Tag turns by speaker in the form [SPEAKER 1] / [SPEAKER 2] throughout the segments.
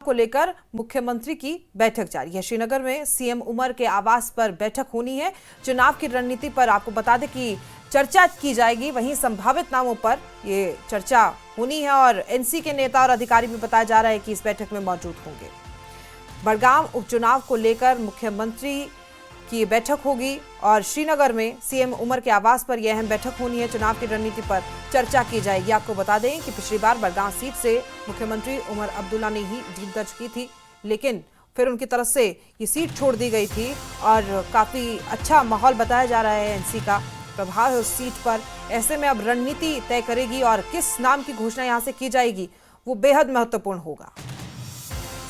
[SPEAKER 1] को लेकर मुख्यमंत्री की बैठक जारी है। श्रीनगर में सीएम उमर के आवास पर बैठक होनी है। चुनाव की रणनीति पर आपको बता दें कि चर्चा की जाएगी, वहीं संभावित नामों पर ये चर्चा होनी है और एनसी के नेता और अधिकारी भी बताया जा रहा है कि इस बैठक में मौजूद होंगे। बड़गाम उपचुनाव को लेकर मुख्यमंत्री की बैठक होगी और श्रीनगर में सीएम उमर के आवास पर यह अहम बैठक होनी है। चुनाव की रणनीति पर चर्चा की जाएगी। आपको बता दें कि पिछली बार बड़गाम सीट से मुख्यमंत्री उमर अब्दुल्ला ने ही जीत दर्ज की थी, लेकिन फिर उनकी तरफ से ये सीट छोड़ दी गई थी और काफी अच्छा माहौल बताया जा रहा है। एनसी का प्रभाव है उस सीट पर। ऐसे में अब रणनीति तय करेगी और किस नाम की घोषणा यहां से की जाएगी वो बेहद महत्वपूर्ण होगा।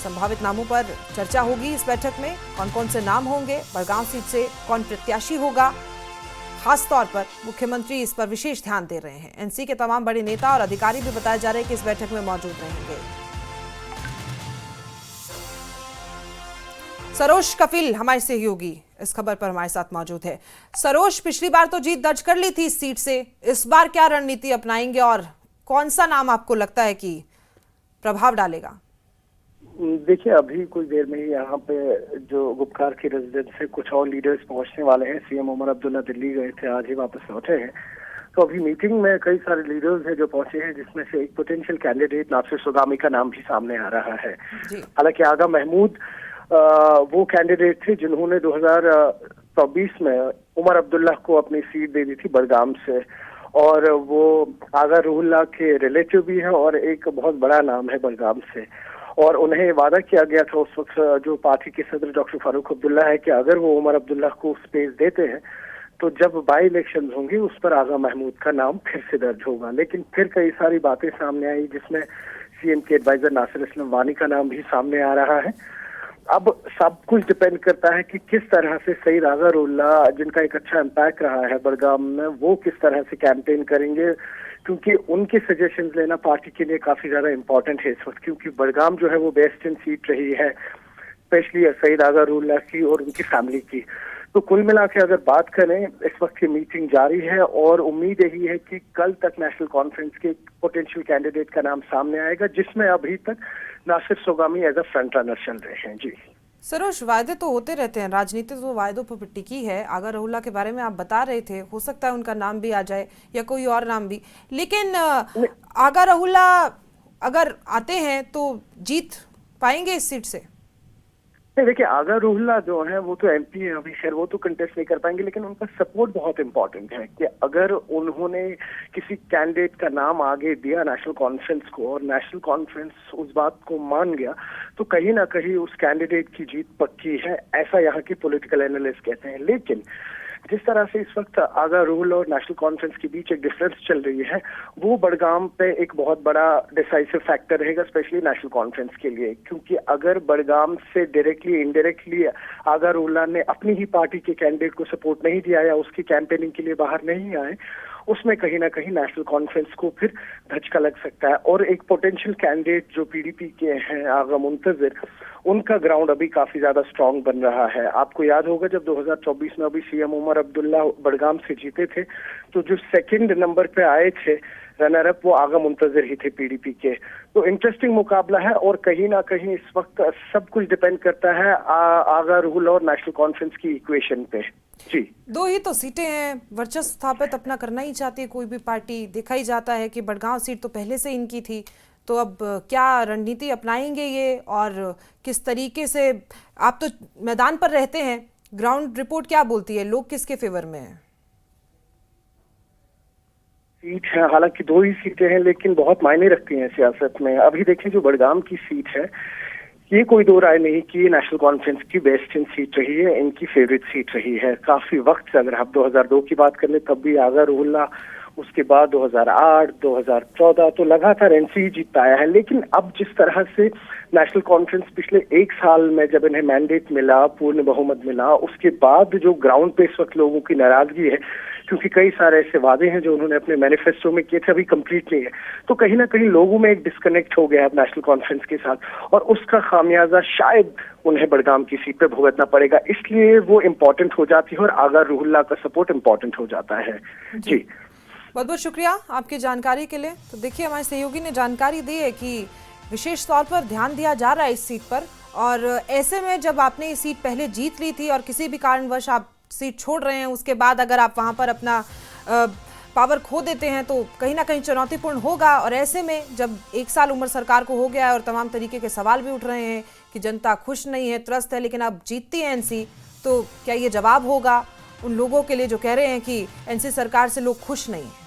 [SPEAKER 1] संभावित नामों पर चर्चा होगी इस बैठक में। कौन कौन से नाम होंगे, बड़गाम सीट से कौन प्रत्याशी होगा, खास तौर पर मुख्यमंत्री इस पर विशेष ध्यान दे रहे हैं। एनसी के तमाम बड़े नेता और अधिकारी भी बताए जा रहे हैं कि इस बैठक में मौजूद रहेंगे। सरोज कपिल हमारे सहयोगी इस खबर पर हमारे साथ मौजूद है। सरोज, पिछली बार तो जीत दर्ज कर ली थी इस सीट से, इस बार क्या रणनीति अपनाएंगे और कौन सा नाम आपको लगता है कि प्रभाव डालेगा?
[SPEAKER 2] देखिए, अभी कुछ देर में ही यहाँ पे जो गुपकार की रेजिडेंस से कुछ और लीडर्स पहुंचने वाले हैं। सीएम उमर अब्दुल्ला दिल्ली गए थे, आज ही वापस लौटे हैं। तो अभी मीटिंग में कई सारे लीडर्स हैं जो पहुंचे हैं, जिसमें से एक पोटेंशियल कैंडिडेट नासिर सुगामी का नाम भी सामने आ रहा है। हालांकि आगा महमूद वो कैंडिडेट थे जिन्होंने 2024 में उमर अब्दुल्ला को अपनी सीट दे दी थी बड़गाम से, और वो आगा रूहुल्लाह के रिलेटिव भी है और एक बहुत बड़ा नाम है बड़गाम से। और उन्हें वादा किया गया था उस वक्त जो पार्टी के सदर डॉक्टर फारूक अब्दुल्ला है कि अगर वो उमर अब्दुल्ला को स्पेस देते हैं तो जब बाई इलेक्शन होंगे उस पर आगा महमूद का नाम फिर से दर्ज होगा। लेकिन फिर कई सारी बातें सामने आई, जिसमें सीएम के एडवाइजर नासिर असलम वानी का नाम भी सामने आ रहा है। अब सब कुछ डिपेंड करता है कि किस तरह से सईद आगा रूहुल्लाह, जिनका एक अच्छा इम्पैक्ट रहा है बड़गाम में, वो किस तरह से कैंपेन करेंगे, क्योंकि उनके सजेशंस लेना पार्टी के लिए काफी ज्यादा इम्पोर्टेंट है इस वक्त। क्योंकि बड़गाम जो है वो वेस्टर्न सीट रही है, स्पेशली सईद आगा रूहुल्लाह की और उनकी फैमिली की। तो कुल मिला के अगर बात करें, इस वक्त की मीटिंग जारी है और उम्मीद यही है कि कल तक नेशनल कॉन्फ्रेंस के पोटेंशियल कैंडिडेट का नाम सामने आएगा, जिसमें अभी तक Nasir Sogami as a front runner चल रहे हैं। जी
[SPEAKER 1] सरोज, वायदे तो होते रहते हैं, राजनीति तो वायदों पर टिकी है। आगा रूहुल्लाह के बारे में आप बता रहे थे, हो सकता है उनका नाम भी आ जाए या कोई और नाम भी, लेकिन आगा रूहुल्लाह अगर आते हैं तो जीत पाएंगे इस सीट से?
[SPEAKER 2] देखिए, आगा रूहुल्लाह जो है वो तो एमपी है, अभी खैर वो तो कंटेस्ट नहीं कर पाएंगे, लेकिन उनका सपोर्ट बहुत इंपॉर्टेंट है कि अगर उन्होंने किसी कैंडिडेट का नाम आगे दिया नेशनल कॉन्फ्रेंस को और नेशनल कॉन्फ्रेंस उस बात को मान गया, तो कहीं ना कहीं उस कैंडिडेट की जीत पक्की है, ऐसा यहाँ के पॉलिटिकल एनालिस्ट कहते हैं। लेकिन जिस तरह से इस वक्त आगा रूहुल्लाह और नेशनल कॉन्फ्रेंस के बीच एक डिफरेंस चल रही है, वो बड़गाम पे एक बहुत बड़ा डिसाइसिव फैक्टर रहेगा, स्पेशली नेशनल कॉन्फ्रेंस के लिए। क्योंकि अगर बड़गाम से डायरेक्टली इनडायरेक्टली आगा रूहुल्लाह ने अपनी ही पार्टी के कैंडिडेट को सपोर्ट नहीं दिया या उसकी कैंपेनिंग के लिए बाहर नहीं आए, उसमें कहीं ना कहीं नेशनल कॉन्फ्रेंस को फिर धचका लग सकता है। और एक पोटेंशियल कैंडिडेट जो पीडीपी के हैं आगा मुंतजिर, उनका ग्राउंड अभी काफी ज्यादा स्ट्रांग बन रहा है। आपको याद होगा जब 2024 में अभी सीएम उमर अब्दुल्ला बड़गाम से जीते थे, तो जो सेकंड नंबर पे आए थे रनर अप, वो आगा मुंतजिर ही थे पीडीपी के। तो इंटरेस्टिंग मुकाबला है और कहीं ना कहीं इस वक्त सब कुछ डिपेंड करता है आगा रूहुल्लाह और नेशनल कॉन्फ्रेंस की इक्वेशन पे। जी,
[SPEAKER 1] दो ही तो सीटें हैं, वर्चस्व स्थापित अपना करना ही चाहती है कोई भी पार्टी। देखा ही जाता है कि बड़गांव सीट तो पहले से इनकी थी, तो अब क्या रणनीति अपनाएंगे ये और किस तरीके से? आप तो मैदान पर रहते हैं, ग्राउंड रिपोर्ट क्या बोलती है, लोग किसके फेवर में है?
[SPEAKER 2] सीट है, हालांकि दो ही सीटें हैं, लेकिन बहुत मायने रखती हैं सियासत में। अभी देखें, जो बड़गाम की सीट है, ये कोई दो राय नहीं कि नेशनल कॉन्फ्रेंस की वेस्टर्न सीट रही है, इनकी फेवरेट सीट रही है काफी वक्त से। अगर आप 2002 की बात कर ले तब भी आगा रूहुल्लाह, उसके बाद 2008, 2014 तो लगातार एनसी जीतता आया है। लेकिन अब जिस तरह से नेशनल कॉन्फ्रेंस पिछले एक साल में जब इन्हें मैंडेट मिला, पूर्ण बहुमत मिला, उसके बाद जो ग्राउंड पे इस वक्त लोगों की नाराजगी है, क्योंकि कई सारे ऐसे वादे हैं जो उन्होंने अपने मैनिफेस्टो में किए थे अभी कंप्लीट नहीं है, तो कहीं ना कहीं लोगों में एक डिस्कनेक्ट हो गया है नेशनल कॉन्फ्रेंस के साथ, और उसका खामियाजा शायद उन्हें बड़गाम की सीट पे भुगतना पड़ेगा। इसलिए वो इम्पोर्टेंट हो जाती है और आगा रूहुल्लाह का सपोर्ट इम्पोर्टेंट हो जाता है। जी,
[SPEAKER 1] बहुत बहुत शुक्रिया आपकी जानकारी के लिए। तो देखिए, हमारे सहयोगी ने जानकारी दी है कि विशेष तौर पर ध्यान दिया जा रहा है इस सीट पर। और ऐसे में जब आपने ये सीट पहले जीत ली थी और किसी भी कारणवश आप सीट छोड़ रहे हैं, उसके बाद अगर आप वहां पर अपना पावर खो देते हैं तो कहीं ना कहीं चुनौतीपूर्ण होगा। और ऐसे में जब 1 साल उम्र सरकार को हो गया है और तमाम तरीके के सवाल भी उठ रहे हैं कि जनता खुश नहीं है, त्रस्त है, लेकिन अब जीतती है एनसी, तो क्या ये जवाब होगा उन लोगों के लिए जो कह रहे हैं कि एनसी सरकार से लोग खुश नहीं हैं?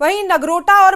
[SPEAKER 1] वहीं नगरोटा और